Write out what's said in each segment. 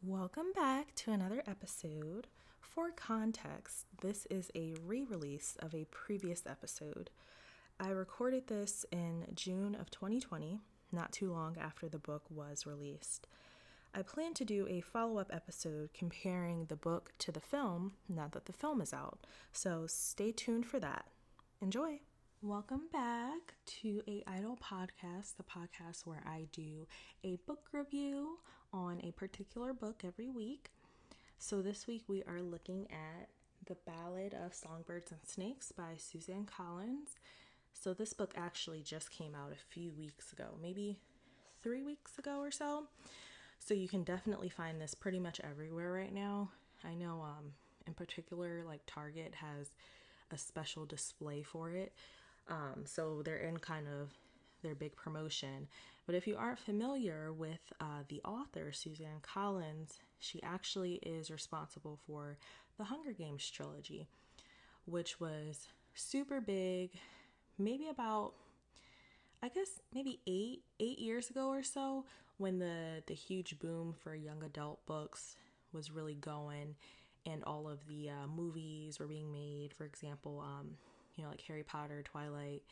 Welcome back to another episode. For context, this is a re-release of a previous episode. I recorded this in June of 2020, not too long after the book was released. I plan to do a follow-up episode comparing the book to the film, now that the film is out, so stay tuned for that. Enjoy! Welcome back to A Idol Podcast, the podcast where I do a book review on a particular book every week. So this week we are looking at The Ballad of Songbirds Snakes by Suzanne Collins. So this book actually just came out a few weeks ago, maybe 3 weeks ago or so. So you can definitely find this pretty much everywhere right now. I know in particular, like Target has a special display for it. So they're in kind of their big promotion. But if you aren't familiar with the author, Suzanne Collins, she actually is responsible for the Hunger Games trilogy, which was super big, maybe about, I guess, maybe eight years ago or so, when the huge boom for young adult books was really going and all of the movies were being made. For example, like Harry Potter, Twilight,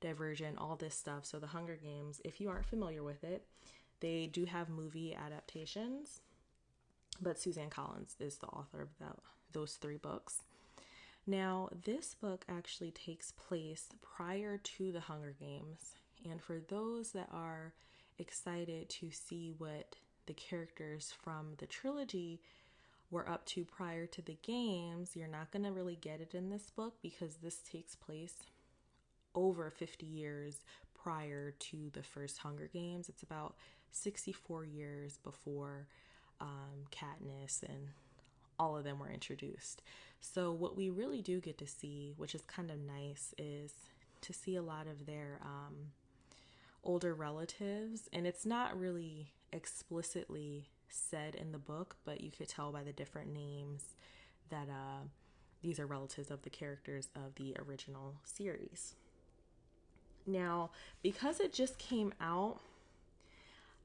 Divergent, all this stuff. So the Hunger Games, if you aren't familiar with it, they do have movie adaptations, but Suzanne Collins is the author of those 3 books. Now, this book actually takes place prior to the Hunger Games, and for those that are excited to see what the characters from the trilogy were up to prior to the games, you're not going to really get it in this book because this takes place over 50 years prior to the first Hunger Games. It's about 64 years before Katniss and all of them were introduced. So what we really do get to see, which is kind of nice, is to see a lot of their older relatives. And it's not really explicitly said in the book, but you could tell by the different names that these are relatives of the characters of the original series. Now, because it just came out,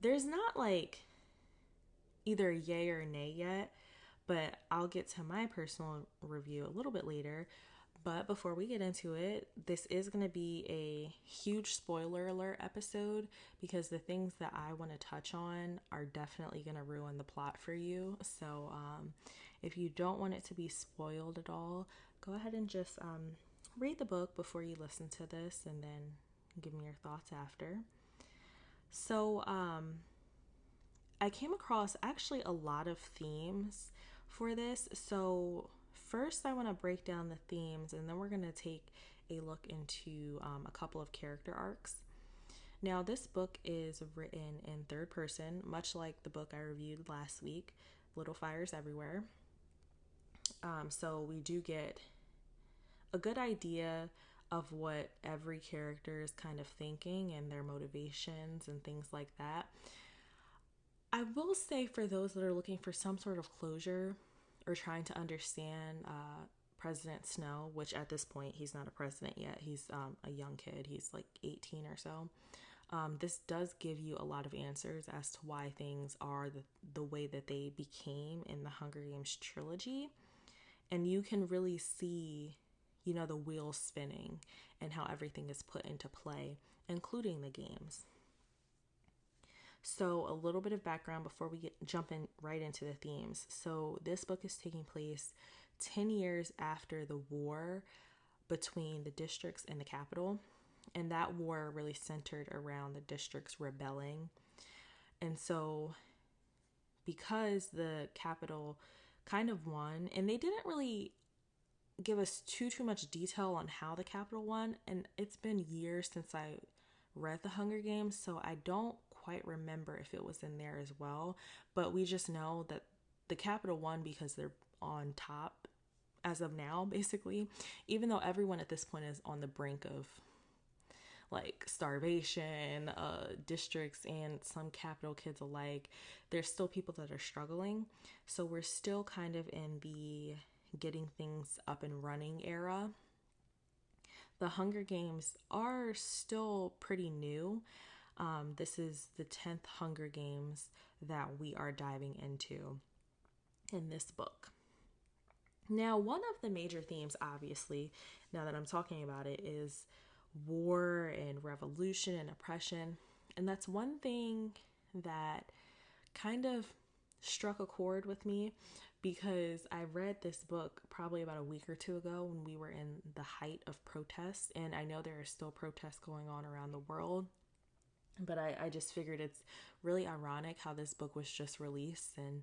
there's not like either yay or nay yet, but I'll get to my personal review a little bit later. But before we get into it, this is going to be a huge spoiler alert episode because the things that I want to touch on are definitely going to ruin the plot for you. So if you don't want it to be spoiled at all, go ahead and just read the book before you listen to this and then give me your thoughts after. So I came across actually a lot of themes for this. So first, I want to break down the themes, and then we're going to take a look into a couple of character arcs. Now, this book is written in third person, much like the book I reviewed last week, Little Fires Everywhere. So we do get a good idea of what every character is kind of thinking and their motivations and things like that. I will say for those that are looking for some sort of closure or trying to understand President Snow, which at this point, he's not a president yet. He's a young kid. He's like 18 or so. This does give you a lot of answers as to why things are the way that they became in the Hunger Games trilogy. And you can really see, the wheels spinning and how everything is put into play, including the games. So a little bit of background before we jump in right into the themes. So this book is taking place 10 years after the war between the districts and the capital. And that war really centered around the districts rebelling. And so because the capital kind of won, and they didn't really give us too much detail on how the capital won. And it's been years since I read the Hunger Games, so I don't quite remember if it was in there as well, but we just know that the capital won because they're on top as of now, basically, even though everyone at this point is on the brink of like starvation, districts and some capital kids alike. There's still people that are struggling, so we're still kind of in the getting things up and running era. The Hunger Games are still pretty new. This is the 10th Hunger Games that we are diving into in this book. Now, one of the major themes, obviously, now that I'm talking about it, is war and revolution and oppression. And that's one thing that kind of struck a chord with me, because I read this book probably about a week or two ago when we were in the height of protests. And I know there are still protests going on around the world, but I just figured it's really ironic how this book was just released, and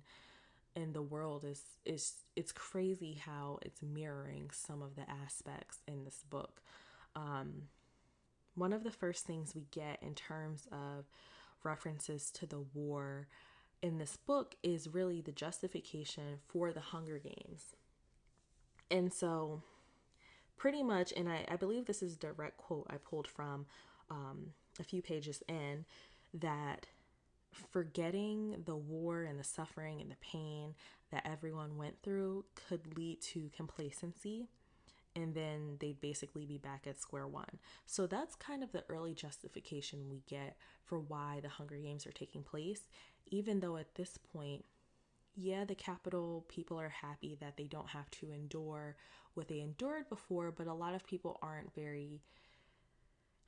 the world is it's crazy how it's mirroring some of the aspects in this book. One of the first things we get in terms of references to the war in this book is really the justification for the Hunger Games. And so pretty much, and I believe this is a direct quote I pulled from a few pages in, that forgetting the war and the suffering and the pain that everyone went through could lead to complacency, and then they'd basically be back at square one. So that's kind of the early justification we get for why the Hunger Games are taking place, even though at this point, yeah, the Capitol people are happy that they don't have to endure what they endured before, but a lot of people aren't very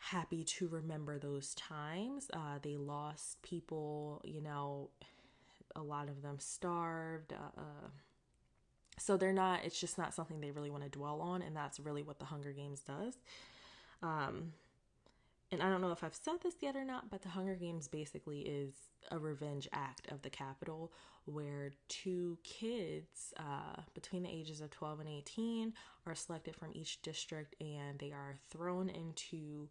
happy to remember those times. They lost people, a lot of them starved. So it's just not something they really want to dwell on. And that's really what the Hunger Games does. And I don't know if I've said this yet or not, but the Hunger Games basically is a revenge act of the Capitol, where two kids between the ages of 12 and 18 are selected from each district, and they are thrown into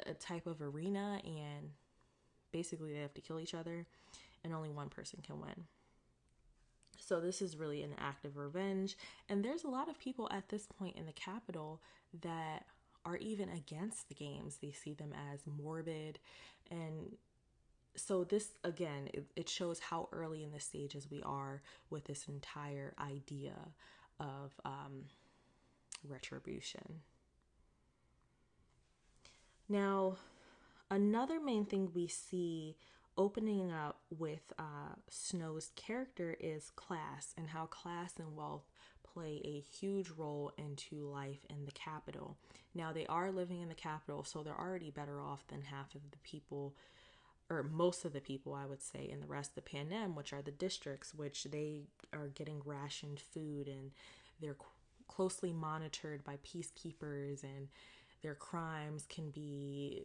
a type of arena, and basically they have to kill each other, and only one person can win. So this is really an act of revenge, and there's a lot of people at this point in the Capitol that are even against the games. They see them as morbid, and so this, again, it shows how early in the stages we are with this entire idea of retribution. Now, another main thing we see opening up with Snow's character is class, and how class and wealth play a huge role into life in the Capitol. Now, they are living in the Capitol, so they're already better off than half of the people, or most of the people, I would say, in the rest of the Panem, which are the districts, which they are getting rationed food, and they're closely monitored by peacekeepers, and their crimes can be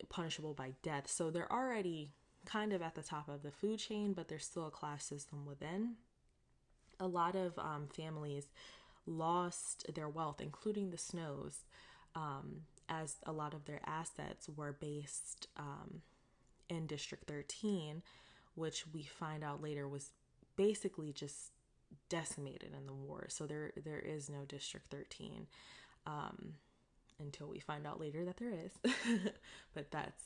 punishable by death. So they're already kind of at the top of the food chain, but there's still a class system within. A lot of families lost their wealth, including the Snows, as a lot of their assets were based in District 13, which we find out later was basically just decimated in the war. So there is no District 13 until we find out later that there is. But that's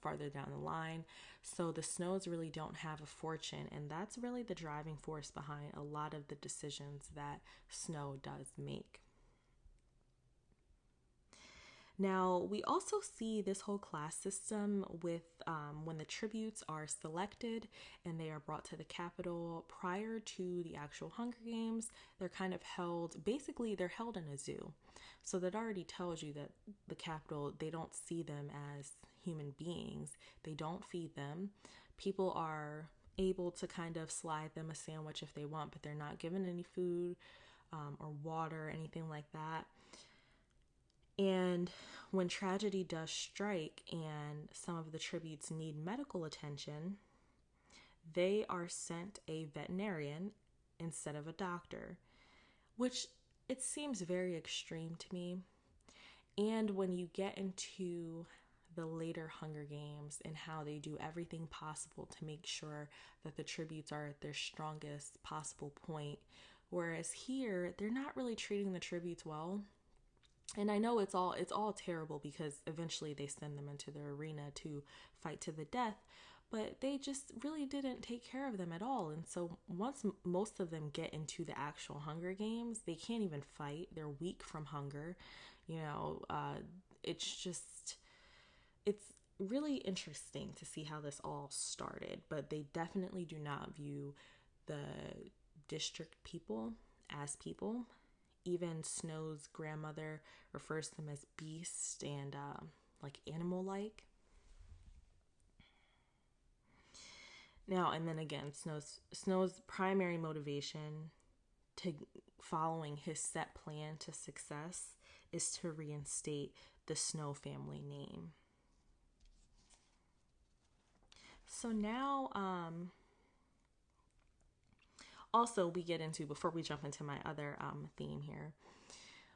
farther down the line. So the Snows really don't have a fortune, and that's really the driving force behind a lot of the decisions that Snow does make. Now, we also see this whole class system with when the tributes are selected and they are brought to the Capitol prior to the actual Hunger Games. They're kind of held, basically they're held in a zoo. So that already tells you that the Capitol, they don't see them as human beings. They don't feed them. People are able to kind of slide them a sandwich if they want, but they're not given any food or water or anything like that. And when tragedy does strike and some of the tributes need medical attention, they are sent a veterinarian instead of a doctor, which it seems very extreme to me. And when you get into the later Hunger Games and how they do everything possible to make sure that the tributes are at their strongest possible point, whereas here, they're not really treating the tributes well. And I know it's all terrible because eventually they send them into the arena to fight to the death, but they just really didn't take care of them at all. And so once most of them get into the actual Hunger Games, they can't even fight. They're weak from hunger. It's really interesting to see how this all started, but they definitely do not view the district people as people. Even Snow's grandmother refers to them as beast and like animal-like. Now, and then again, Snow's primary motivation to following his set plan to success is to reinstate the Snow family name. So now, also we get into, before we jump into my other theme here,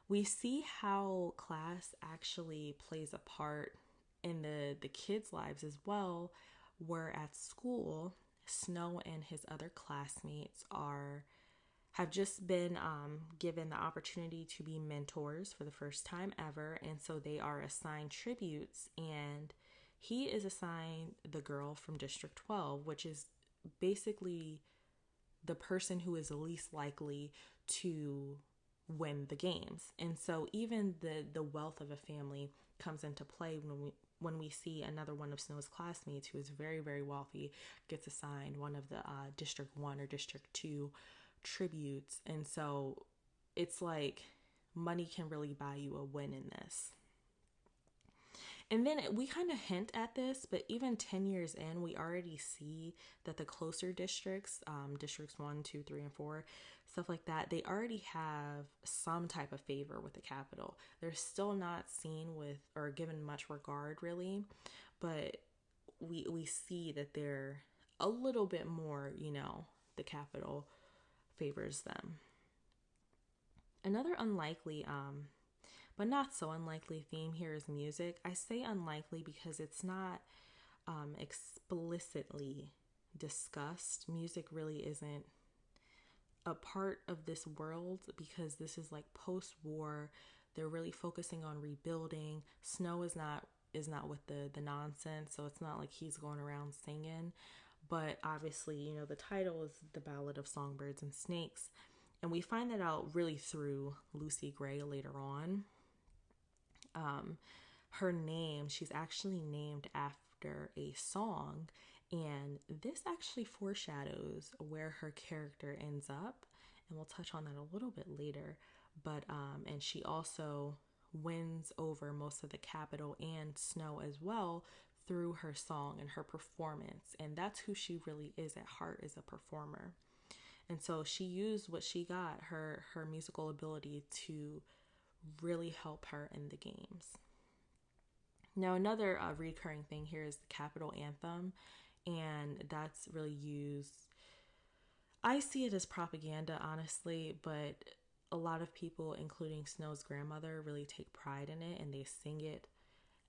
we see how class actually plays a part in the kids' lives as well, where at school, Snow and his other classmates have just been given the opportunity to be mentors for the first time ever, and so they are assigned tributes, and he is assigned the girl from District 12, which is basically the person who is the least likely to win the games. And so even the wealth of a family comes into play when we see another one of Snow's classmates who is very, very wealthy gets assigned one of the District 1 or District 2 tributes. And so it's like money can really buy you a win in this. And then we kind of hint at this, but even 10 years in, we already see that the closer districts, districts 1, 2, 3, and 4, stuff like that, they already have some type of favor with the capital. They're still not seen with or given much regard, really, but we see that they're a little bit more, the capital favors them. Another unlikely, but not so unlikely theme here is music. I say unlikely because it's not explicitly discussed. Music really isn't a part of this world because this is like post-war. They're really focusing on rebuilding. Snow is not with the nonsense, so it's not like he's going around singing. But obviously, the title is The Ballad of Songbirds and Snakes. And we find that out really through Lucy Gray later on. Her name, she's actually named after a song, and this actually foreshadows where her character ends up, and we'll touch on that a little bit later. But and she also wins over most of the capital and Snow as well through her song and her performance, and that's who she really is at heart, is a performer. And so she used what she got, her musical ability, to really help her in the games. Now, another recurring thing here is the capital anthem, and that's really used. I see it as propaganda, honestly, but a lot of people, including Snow's grandmother, really take pride in it, and they sing it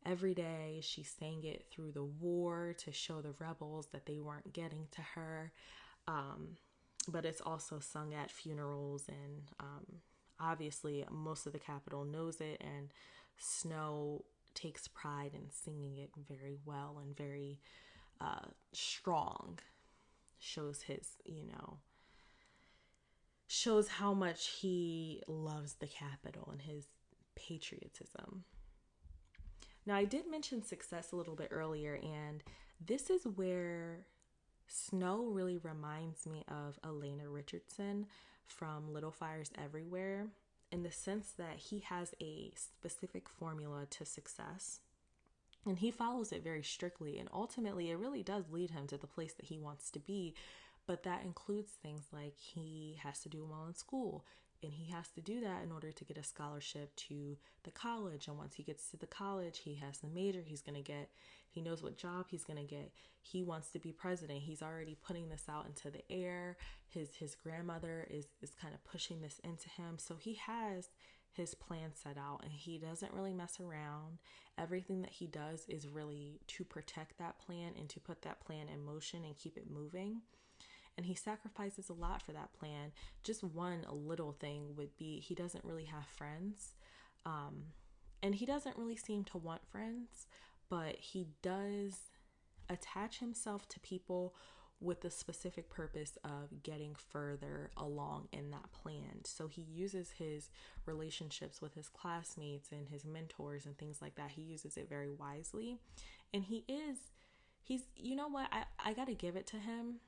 every day. She sang it through the war to show the rebels that they weren't getting to her. But it's also sung at funerals, and obviously most of the capital knows it, and Snow takes pride in singing it very well and very strong. Shows shows how much he loves the capital and his patriotism. Now, I did mention success a little bit earlier, and this is where Snow really reminds me of Elena Richardson from Little Fires Everywhere, in the sense that he has a specific formula to success, and he follows it very strictly, and ultimately it really does lead him to the place that he wants to be. But that includes things like he has to do well in school, and he has to do that in order to get a scholarship to the college. And once he gets to the college, he has the major he's going to get. He knows what job he's going to get. He wants to be president. He's already putting this out into the air. His grandmother is kind of pushing this into him. So he has his plan set out, and he doesn't really mess around. Everything that he does is really to protect that plan and to put that plan in motion and keep it moving. And he sacrifices a lot for that plan. Just one little thing would be he doesn't really have friends. And he doesn't really seem to want friends, but he does attach himself to people with the specific purpose of getting further along in that plan. So he uses his relationships with his classmates and his mentors and things like that. He uses it very wisely. And he's, you know what, I got to give it to him.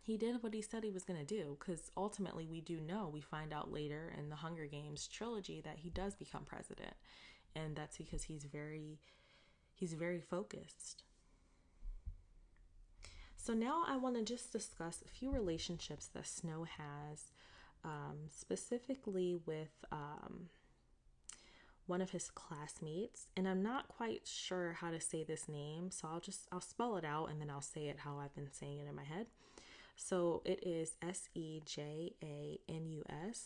He did what he said he was going to do, because ultimately we find out later in the Hunger Games trilogy that he does become president. And that's because he's very focused. So now I want to just discuss a few relationships that Snow has, specifically with one of his classmates. And I'm not quite sure how to say this name, so I'll spell it out and then I'll say it how I've been saying it in my head. So it is Sejanus.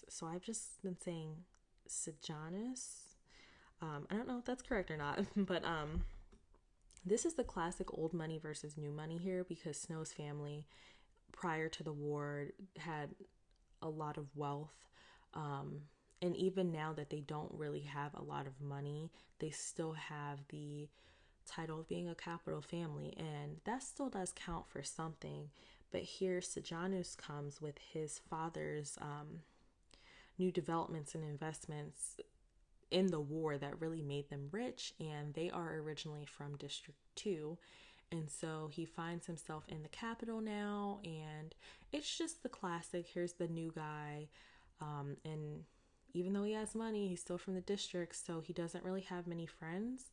So I've just been saying Sejanus. I don't know if that's correct or not, but this is the classic old money versus new money here, because Snow's family prior to the war had a lot of wealth. And even now that they don't really have a lot of money, they still have the title of being a capital family, and that still does count for something. But here Sejanus comes with his father's new developments and investments in the war that really made them rich, and they are originally from District 2. And so he finds himself in the capital now, and it's just the classic, here's the new guy, and even though he has money, he's still from the district, so he doesn't really have many friends.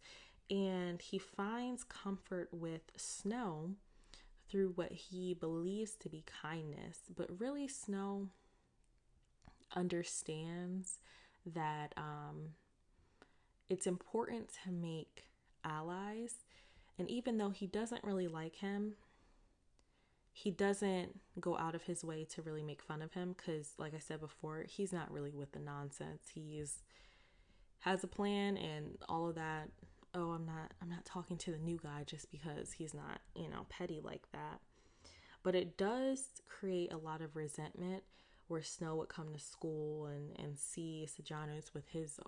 And he finds comfort with Snow through what he believes to be kindness. But really, Snow understands that it's important to make allies. And even though he doesn't really like him, he doesn't go out of his way to really make fun of him, because like I said before, he's not really with the nonsense. Has a plan and all of that. Oh, I'm not talking to the new guy just because he's not, petty like that. But it does create a lot of resentment, where Snow would come to school and see Sejanus with his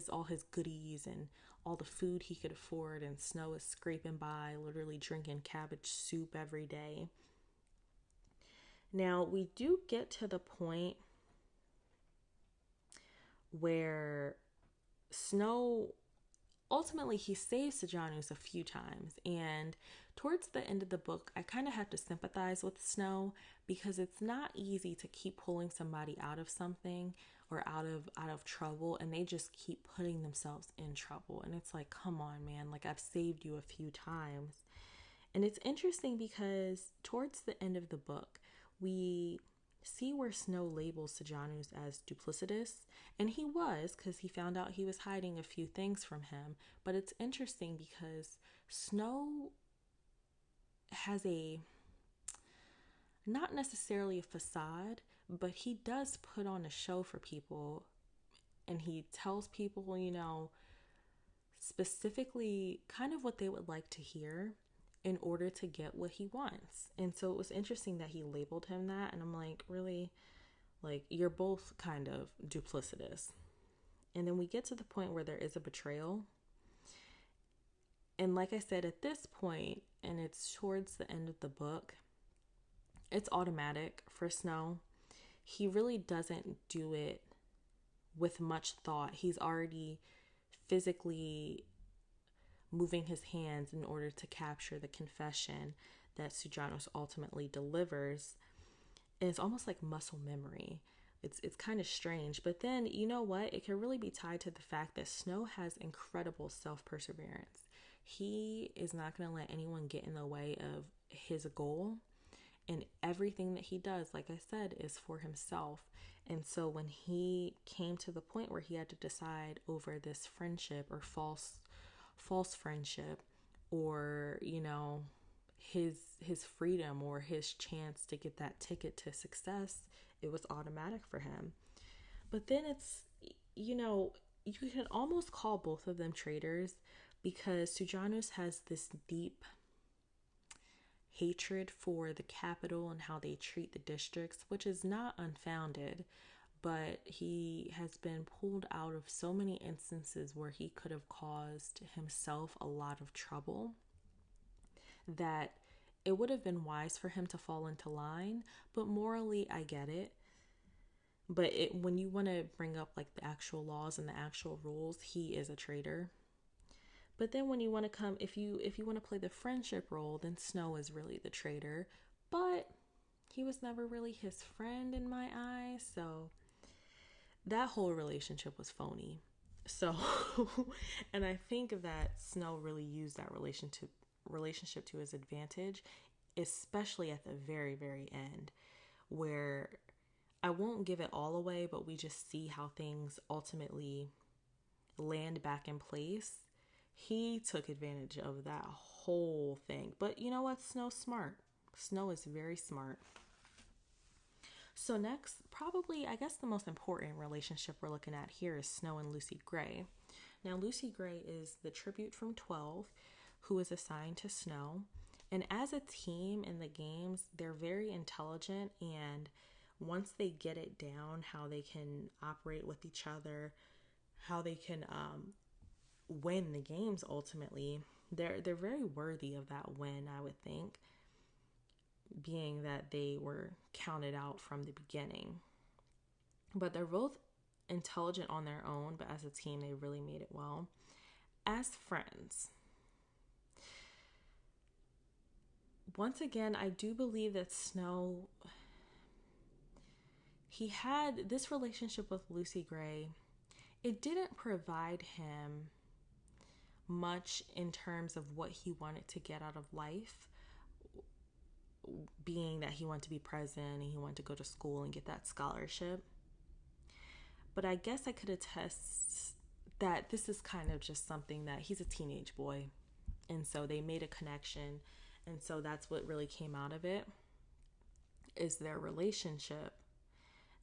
all his goodies and all the food he could afford, and Snow is scraping by, literally drinking cabbage soup every day. Now, we do get to the point where Snow, ultimately, he saves Sejanus a few times, and towards the end of the book, I kind of have to sympathize with Snow, because it's not easy to keep pulling somebody out of something or out of trouble, and they just keep putting themselves in trouble. And it's like, come on, man, like, I've saved you a few times. And it's interesting because towards the end of the book, we see where Snow labels Sejanus as duplicitous, and he was, because he found out he was hiding a few things from him. But it's interesting because Snow has not necessarily a facade, but he does put on a show for people, and he tells people, specifically kind of what they would like to hear in order to get what he wants. And so it was interesting that he labeled him that, and I'm like, really? Like, you're both kind of duplicitous. And then we get to the point where there is a betrayal. And like I said, at this point, and it's towards the end of the book, it's automatic for Snow. He really doesn't do it with much thought. He's already physically moving his hands in order to capture the confession that Sejanus ultimately delivers. And it's almost like muscle memory. It's kind of strange. But then, you know what? It can really be tied to the fact that Snow has incredible self-perseverance. He is not going to let anyone get in the way of his goal. And everything that he does, like I said, is for himself. And so when he came to the point where he had to decide over this friendship or false friendship, or his freedom or his chance to get that ticket to success, it was automatic for him. But then it's, you can almost call both of them traitors, because Sejanus has this deep hatred for the capital and how they treat the districts, which is not unfounded. But he has been pulled out of so many instances where he could have caused himself a lot of trouble, that it would have been wise for him to fall into line. But morally, I get it. But when you want to bring up like the actual laws and the actual rules, he is a traitor. But then when you want to come, if you want to play the friendship role, then Snow is really the traitor. But he was never really his friend in my eyes, so that whole relationship was phony. So, and I think that Snow really used that relationship to his advantage, especially at the very, very end, where I won't give it all away, but we just see how things ultimately land back in place. He took advantage of that whole thing. But you know what? Snow's smart. Snow is very smart. So next, probably, I guess the most important relationship we're looking at here is Snow and Lucy Gray. Now, Lucy Gray is the tribute from 12 who is assigned to Snow. And as a team in the games, they're very intelligent, and once they get it down, how they can operate with each other, how they can win the games ultimately, they're very worthy of that win, I would think, being that they were counted out from the beginning. But they're both intelligent on their own, but as a team, they really made it well. As friends, once again, I do believe that Snow, he had this relationship with Lucy Gray. It didn't provide him much in terms of what he wanted to get out of life, being that he wanted to be president and he wanted to go to school and get that scholarship. But I guess I could attest that this is kind of just something that he's a teenage boy, and so they made a connection, and so that's what really came out of it, is their relationship.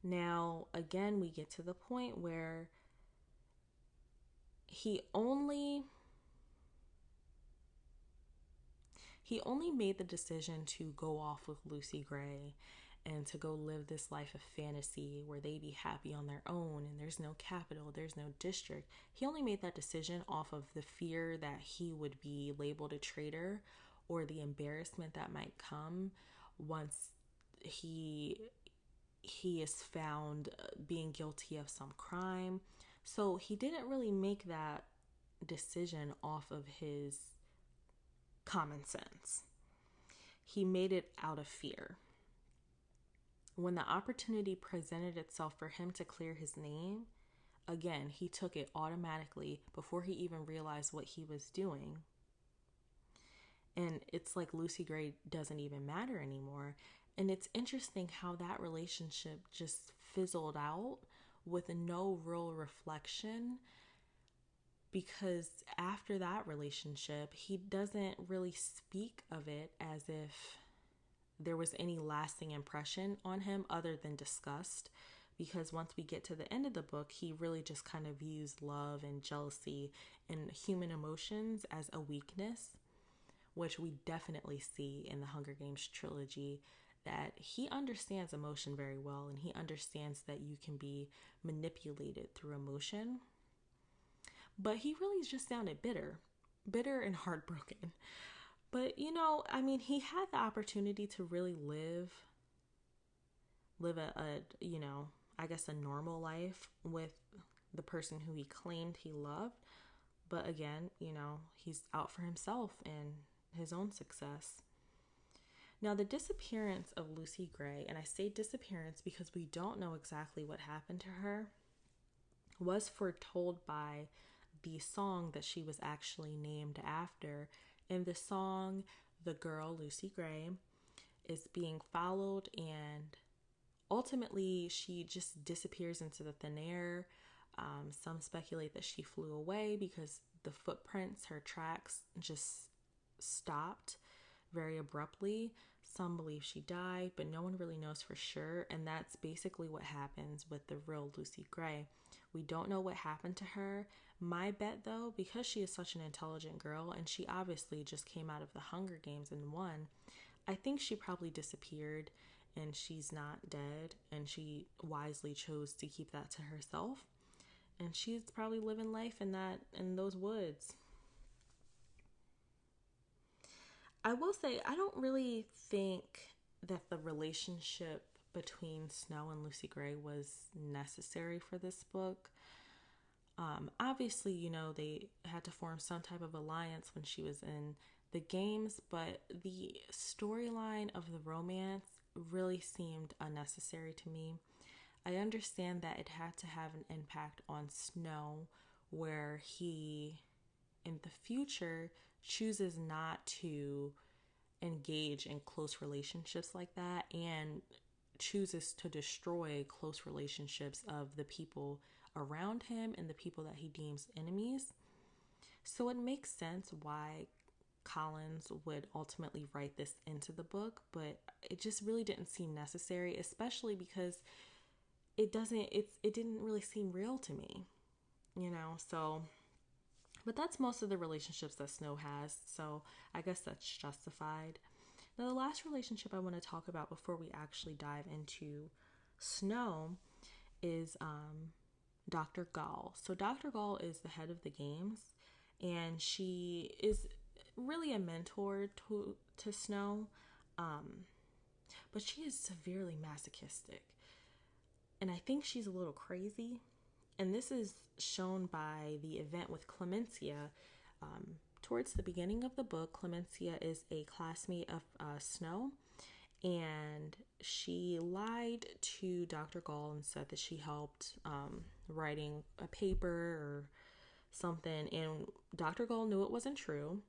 Now, again, we get to the point where he only made the decision to go off with Lucy Gray and to go live this life of fantasy where they be happy on their own and there's no capital, there's no district. He only made that decision off of the fear that he would be labeled a traitor, or the embarrassment that might come once he is found being guilty of some crime. So he didn't really make that decision off of his common sense. He made it out of fear. When the opportunity presented itself for him to clear his name, again, he took it automatically before he even realized what he was doing. And it's like Lucy Gray doesn't even matter anymore. And it's interesting how that relationship just fizzled out with no real reflection, because after that relationship, he doesn't really speak of it as if there was any lasting impression on him other than disgust. Because once we get to the end of the book, he really just kind of views love and jealousy and human emotions as a weakness, which we definitely see in the Hunger Games trilogy, that he understands emotion very well, and he understands that you can be manipulated through emotion. But he really just sounded bitter and heartbroken. But, he had the opportunity to really live a normal life with the person who he claimed he loved. But again, he's out for himself and his own success. Now, the disappearance of Lucy Gray, and I say disappearance because we don't know exactly what happened to her, was foretold by the song that she was actually named after. In the song, the girl, Lucy Gray, is being followed, and ultimately she just disappears into the thin air. Some speculate that she flew away because the footprints, her tracks, just stopped very abruptly. Some believe she died, but no one really knows for sure, and that's basically what happens with the real Lucy Gray. We don't know what happened to her. My bet, though, because she is such an intelligent girl and she obviously just came out of the Hunger Games and won, I think she probably disappeared and she's not dead, and she wisely chose to keep that to herself. And she's probably living life in those woods. I will say, I don't really think that the relationship between Snow and Lucy Gray was necessary for this book. Obviously, they had to form some type of alliance when she was in the games, but the storyline of the romance really seemed unnecessary to me. I understand that it had to have an impact on Snow, where he, in the future, chooses not to engage in close relationships like that and chooses to destroy close relationships of the people around him and the people that he deems enemies. So it makes sense why Collins would ultimately write this into the book, but it just really didn't seem necessary, especially because it didn't really seem real to me, So, but that's most of the relationships that Snow has, so I guess that's justified. Now, the last relationship I want to talk about before we actually dive into Snow is Dr. Gall. So Dr. Gall is the head of the games, and she is really a mentor to Snow, but she is severely masochistic. And I think she's a little crazy. And this is shown by the event with Clemencia. Towards the beginning of the book, Clemencia is a classmate of Snow, and she lied to Dr. Gall and said that she helped writing a paper or something, and Dr. Gall knew it wasn't true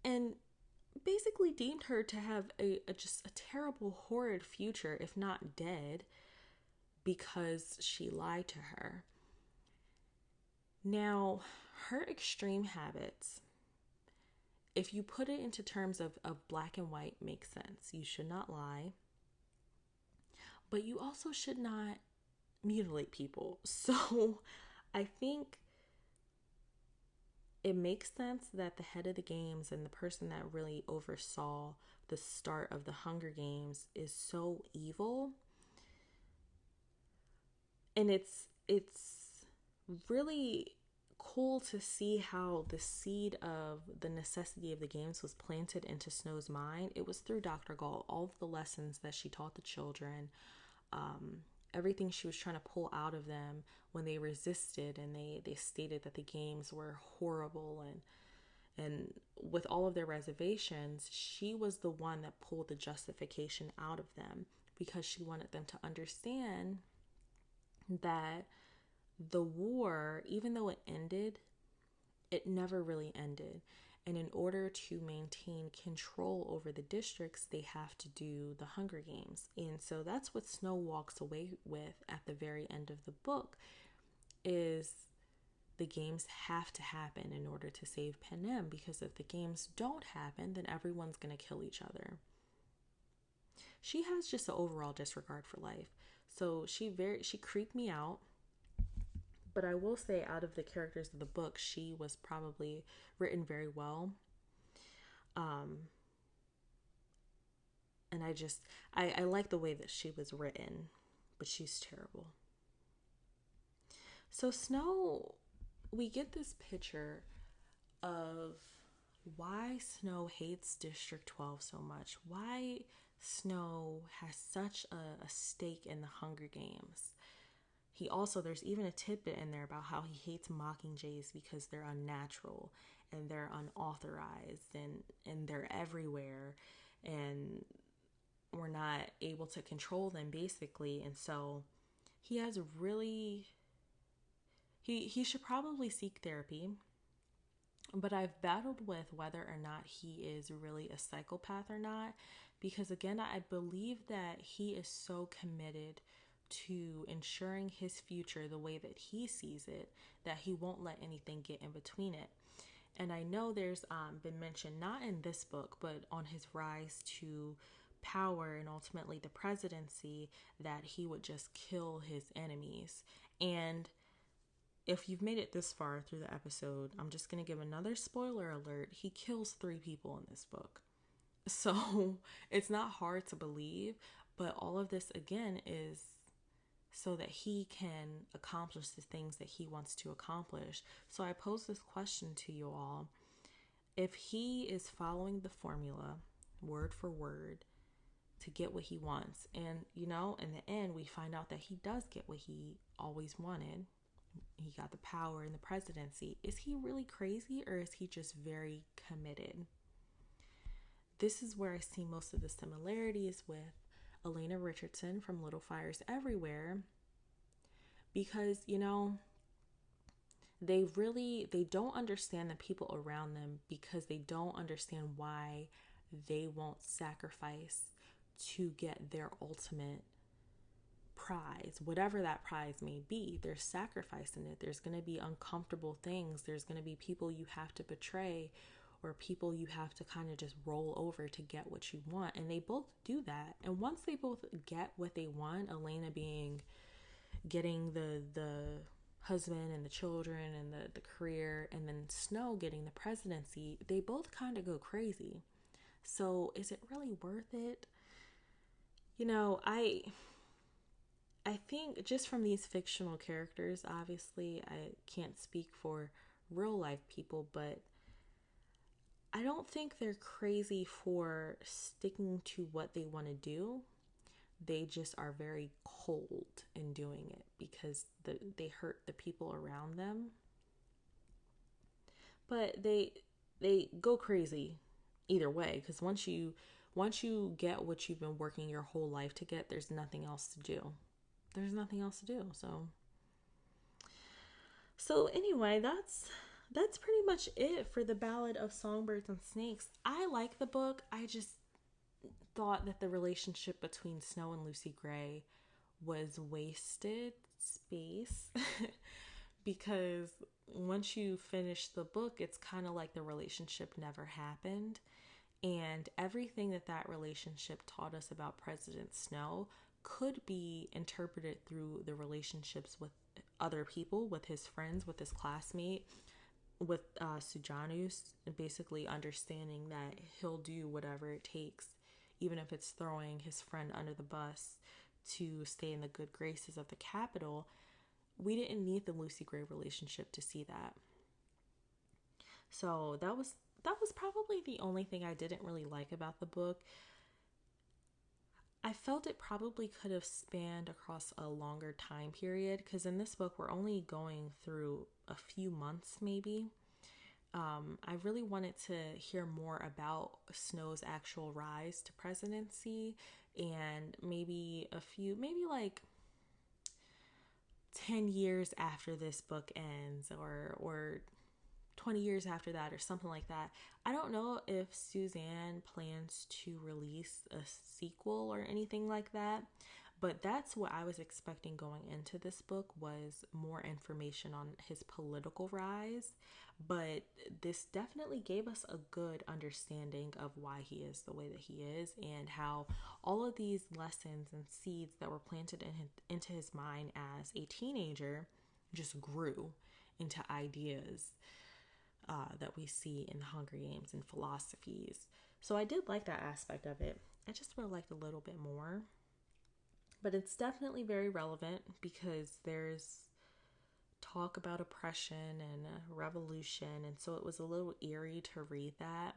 and basically deemed her to have just a terrible, horrid future, if not dead, because she lied to her. Now, her extreme habits, if you put it into terms of black and white, makes sense. You should not lie, but you also should not mutilate people. So I think it makes sense that the head of the games and the person that really oversaw the start of the Hunger Games is so evil. And it's really cool to see how the seed of the necessity of the games was planted into Snow's mind. It was through Dr. Gall, all of the lessons that she taught the children, everything she was trying to pull out of them when they resisted and they stated that the games were horrible, and with all of their reservations, she was the one that pulled the justification out of them because she wanted them to understand that the war, even though it ended, it never really ended. And in order to maintain control over the districts, they have to do the Hunger Games. And so that's what Snow walks away with at the very end of the book, is the games have to happen in order to save Panem, because if the games don't happen, then everyone's going to kill each other. She has just an overall disregard for life. So she creeped me out. But I will say, out of the characters of the book, she was probably written very well. And I like the way that she was written, but she's terrible. So Snow, we get this picture of why Snow hates District 12 so much. Why Snow has such a stake in the Hunger Games. He also, there's even a tidbit in there about how he hates mockingjays because they're unnatural and they're unauthorized and they're everywhere and we're not able to control them, basically. And so he has really, he should probably seek therapy. But I've battled with whether or not he is really a psychopath or not, because again, I believe that he is so committed to ensuring his future the way that he sees it, that he won't let anything get in between it. And I know there's been mentioned, not in this book, but on his rise to power and ultimately the presidency, that he would just kill his enemies. And if you've made it this far through the episode, I'm just going to give another spoiler alert. He kills 3 people in this book. So it's not hard to believe, but all of this again is so that he can accomplish the things that he wants to accomplish. So I pose this question to you all. If he is following the formula word for word to get what he wants, and in the end we find out that he does get what he always wanted, he got the power and the presidency. Is he really crazy, or is he just very committed? This is where I see most of the similarities with Elena Richardson from Little Fires Everywhere, because, they don't understand the people around them, because they don't understand why they won't sacrifice to get their ultimate prize, whatever that prize may be. There's sacrifice in it. There's going to be uncomfortable things. There's going to be people you have to betray, or people you have to kind of just roll over to get what you want. And they both do that. And once they both get what they want, Elena being getting the husband and the children and the career, and then Snow getting the presidency, they both kind of go crazy. So is it really worth it? I think just from these fictional characters, obviously I can't speak for real life people, but I don't think they're crazy for sticking to what they want to do. They just are very cold in doing it because they hurt the people around them. But they go crazy either way, because once you get what you've been working your whole life to get, there's nothing else to do. So anyway, that's pretty much it for the Ballad of Songbirds and Snakes. I like the book. I just thought that the relationship between Snow and Lucy Gray was wasted space because once you finish the book, it's kind of like the relationship never happened. And everything that relationship taught us about President Snow could be interpreted through the relationships with other people, with his friends, with his classmate, with Sujanus, and basically understanding that he'll do whatever it takes, even if it's throwing his friend under the bus, to stay in the good graces of the capital. We didn't need the Lucy Gray relationship to see that. So that was probably the only thing I didn't really like about the book. I felt it probably could have spanned across a longer time period, because in this book we're only going through a few months maybe. I really wanted to hear more about Snow's actual rise to presidency, and maybe like 10 years after this book ends, or 20 years after that, or something like that. I don't know if Suzanne plans to release a sequel or anything like that, but that's what I was expecting going into this book, was more information on his political rise. But this definitely gave us a good understanding of why he is the way that he is, and how all of these lessons and seeds that were planted into his mind as a teenager just grew into ideas that we see in the Hunger Games and philosophies. So I did like that aspect of it. I just would have liked a little bit more. But it's definitely very relevant, because there's talk about oppression and revolution, and so it was a little eerie to read that.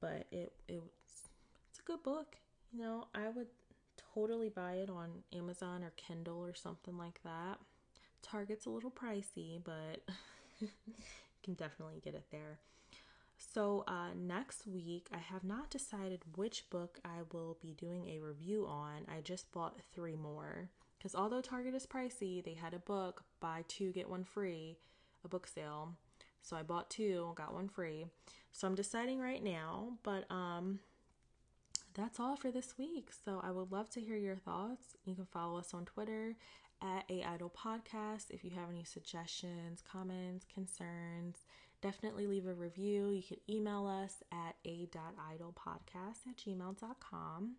But it's a good book. I would totally buy it on Amazon or Kindle or something like that. Target's a little pricey, but you can definitely get it there. So next week, I have not decided which book I will be doing a review on. I just bought 3 more, because although Target is pricey, they had a book, buy 2, get 1 free, a book sale. So I bought 2, got 1 free. So I'm deciding right now, but that's all for this week. So I would love to hear your thoughts. You can follow us on Twitter at AIdol Podcast. If you have any suggestions, comments, concerns, definitely leave a review. You can email us at a.idolpodcast@gmail.com.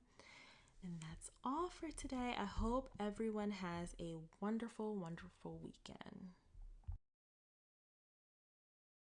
And that's all for today. I hope everyone has a wonderful, wonderful weekend.